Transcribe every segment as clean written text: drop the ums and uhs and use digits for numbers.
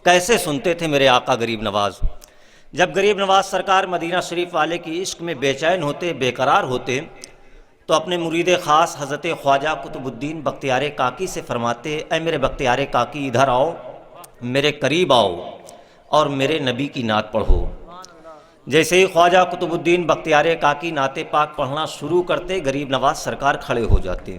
کیسے سنتے تھے میرے آقا غریب نواز۔ جب غریب نواز سرکار مدینہ شریف والے کی عشق میں بے چین ہوتے، بے قرار ہوتے، تو اپنے مرید خاص حضرت خواجہ قطب الدین بختیار کاکی سے فرماتے، اے میرے بختیار کاکی ادھر آؤ، میرے قریب آؤ اور میرے نبی کی نعت پڑھو۔ جیسے ہی خواجہ قطب الدین بختیار کاکی نعت پاک پڑھنا شروع کرتے، غریب نواز سرکار کھڑے ہو جاتے،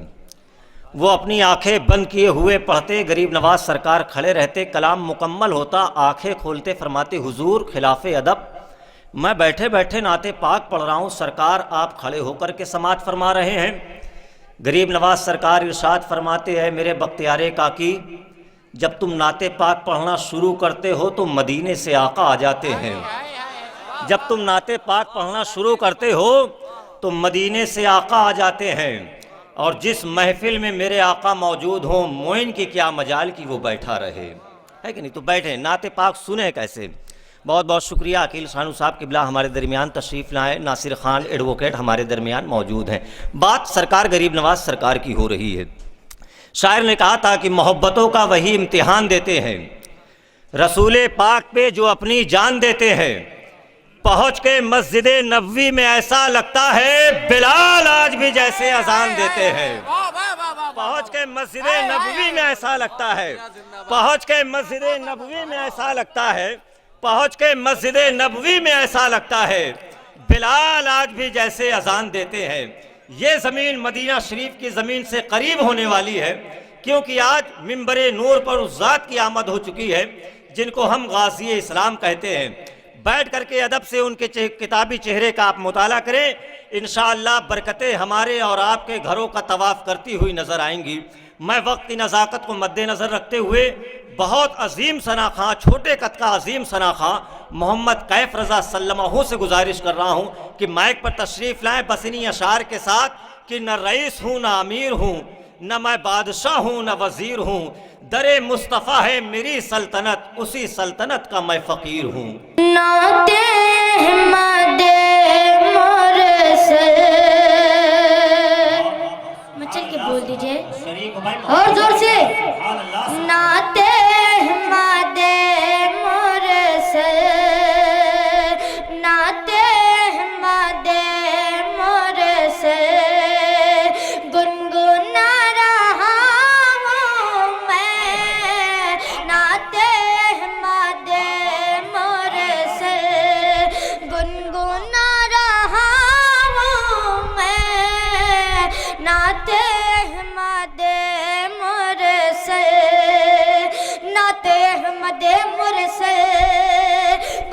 وہ اپنی آنکھیں بند کیے ہوئے پڑھتے، غریب نواز سرکار کھڑے رہتے، کلام مکمل ہوتا، آنکھیں کھولتے، فرماتے حضور خلاف ادب میں بیٹھے بیٹھے نعت پاک پڑھ رہا ہوں، سرکار آپ کھڑے ہو کر کے سماعت فرما رہے ہیں۔ غریب نواز سرکار ارشاد فرماتے ہیں، میرے بختیار کاکی جب تم نعت پاک پڑھنا شروع کرتے ہو تو مدینے سے آقا آ جاتے ہیں، جب تم نعت پاک پڑھنا شروع کرتے ہو تو مدینے سے آقا آ جاتے ہیں، اور جس محفل میں میرے آقا موجود ہوں موئن کی کیا مجال کی وہ بیٹھا رہے، ہے کہ نہیں؟ تو بیٹھے نعت پاک سنیں کیسے۔ بہت بہت شکریہ عقیل شانو صاحب قبلہ ہمارے درمیان تشریف لائے، ناصر خان ایڈوکیٹ ہمارے درمیان موجود ہیں۔ بات سرکار غریب نواز سرکار کی ہو رہی ہے۔ شاعر نے کہا تھا کہ محبتوں کا وہی امتحان دیتے ہیں، رسول پاک پہ جو اپنی جان دیتے ہیں، پہنچ کے مسجد نبوی میں ایسا لگتا ہے بلال آج بھی جیسے اذان دیتے ہیں، پہنچ کے مسجد نبوی میں ایسا لگتا ہے، پہنچ کے مسجد نبوی میں ایسا لگتا ہے، پہنچ کے مسجد نبوی میں ایسا لگتا ہے بلال آج بھی جیسے اذان دیتے ہیں۔ یہ زمین مدینہ شریف کی زمین سے قریب ہونے والی ہے، کیونکہ آج منبر نور پر اس ذات کی آمد ہو چکی ہے جن کو ہم غازی اسلام کہتے ہیں۔ بیٹھ کر کے ادب سے ان کے کتابی چہرے کا آپ مطالعہ کریں، انشاءاللہ برکتیں ہمارے اور آپ کے گھروں کا طواف کرتی ہوئی نظر آئیں گی۔ میں وقت کی نزاکت کو مد نظر رکھتے ہوئے بہت عظیم ثناخواں، چھوٹے قد کا عظیم ثناخواں محمد کیف رضا سلمہ سے گزارش کر رہا ہوں کہ مائک پر تشریف لائیں بسنی اشعار کے ساتھ کہ نہ رئیس ہوں نہ امیر ہوں، نہ میں بادشاہ ہوں نہ وزیر ہوں، در مصطفیٰ ہے میری سلطنت، اسی سلطنت کا میں فقیر ہوں۔ نعت احمد مرسل، مچل کے بول دیجئے اور زور سے، نعت احمد مرسل، نعت احمد مرسل، گنگنا رہا ہوں میں، نعت احمد مرسل، گنگنا رہا ہوں میں، نعت احمد مرسل، نعت احمد مرسل،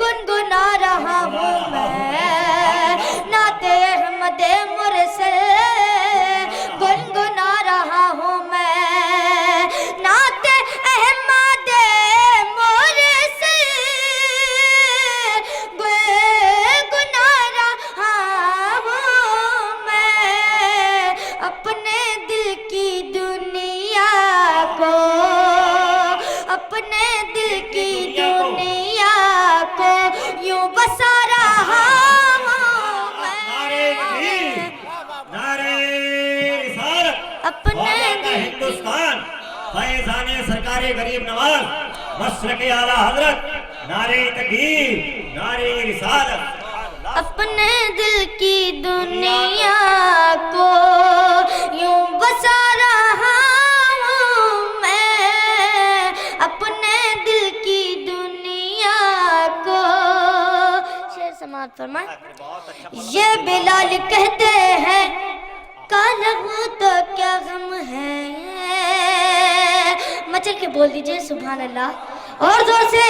گنگنا رہا ہوں میں، نعت احمد مرسل، گنگنا رہا ہوں میں، نعت احمد مرسل، گنگنا رہا ہوں میں، اپنے دل کی دنیا کو، اپنے دل کی دنیا کو یوں بسا رہا ہوں میں، اپنے ہندوستان فیضان سرکار غریب نواز مشرق اعلیٰ حضرت، نعرہ تکبیر، نعرہ رسالت، اپنے دل کی دنیا کو یوں بسا رہا ہوں میں، اپنے دل کی دنیا کو۔ شعر سماعت فرمائیں۔ یہ بلال کہتے ہیں کالا ہو تو کیا غم ہے، مچل کے بول دیجئے سبحان اللہ اور زور سے،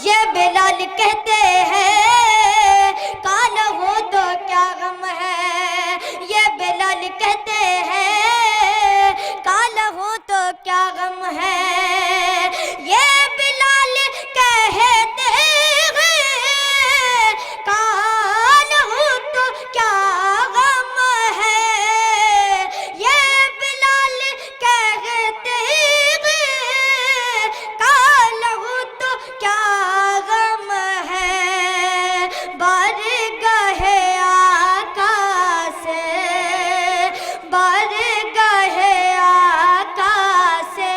یہ بلال کہتے ہیں کالا ہو تو کیا غم ہے، یہ بلال کہتے ہیں کالا ہو تو کیا غم ہے، یہ بلال کہتے ہیں کالا ہو تو کیا غم ہے، یہ بلال کہتے ہیں کالا ہو تو کیا غم ہے، بارگاہ آقا سے، بارگاہ آقا سے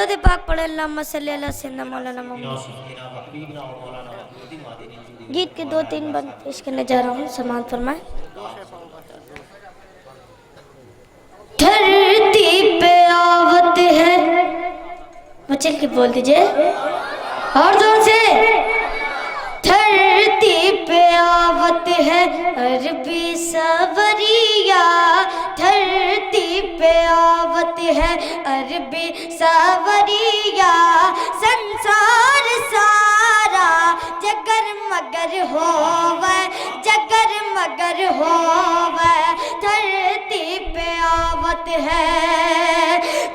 درود پاک پڑھیں اللہم صلی علی سیدنا مولانا محمد. گیت کے 2-3 بند پیش کرنے جا رہا ہوں، سماعت فرمائیں. دھرتی پہ آوت ہے، مچل کے بول دیجئے اور زور سے. دھرتی پہ آوت ہے عربی سوریا، دھرتی پہ آوت ہے عربی سوریا. سنسار سارا جگر مگر ہووے، جگر مگر ہووے. دھرتی پہ آوت ہے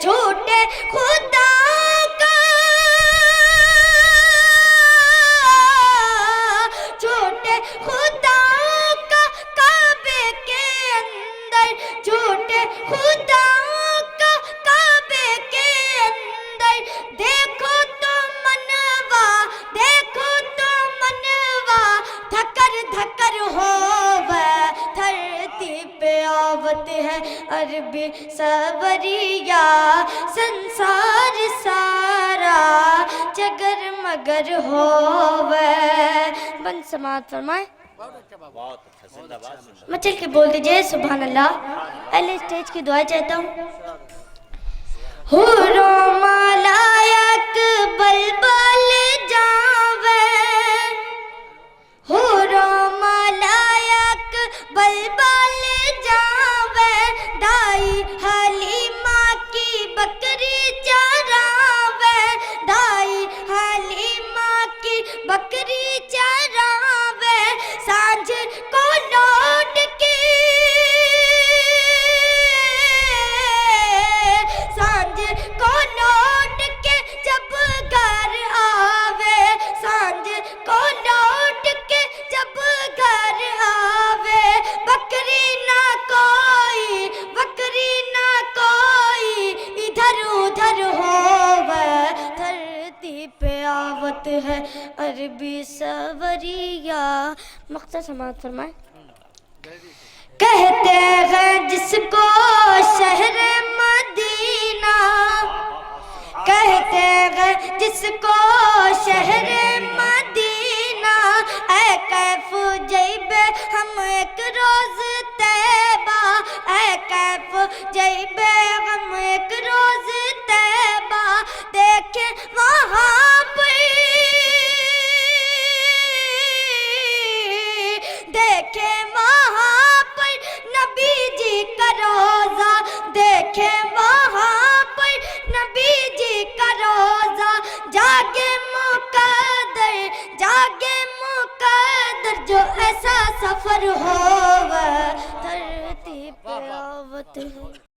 جھوٹے خدا کا، جھوٹے خدا کا کعبے کے اندر، جھوٹے خدا کا کعبے کے اندر. دیکھو تو منوا، دیکھو تو منوا دھکر دھکر ہووے. دھرتی پہ آوت ہے عربی سوریا، سنسار سارا جگر مگر ہووے. بند سماعت فرمائیں. مچل کے بول دیجئے سبحان اللہ. اہل اسٹیج کی دعائیں چاہتا ہوں. حورو مالائک بلبل جاوے، حورو مالائک بلبل جاوے. دائی حلیمہ کی بکری چراوے، دائی حلیمہ کی بکری چراوے. سانجھ کو لوٹ کے، سانجھ کو لوٹ کے جب گھر آوے، سانجھ کو لوٹ کے جب گھر آوے. بکری نہ کوئی، بکری نہ کوئی ادھر ادھر ہووے. دھرتی پہ آوت ہے عربی سوریا. مختصر سماعت فرمائیں. کہتے ہیں جس کو شہر مدینہ، کہتے ہیں جس کو شہر مدینہ. اے کیف جیب ہم ایک روز طیبہ، اے کیف جیب ہم ایک روز طیبہ. دیکھیں وہاں پہ، دیکھیں وہاں پر نبی جی کا روزہ، دیکھیں وہاں پر نبی جی کا روزہ. جاگے مقدر، جاگے مقدر جو ایسا سفر ہووے. دھرتی پہ آوت ہے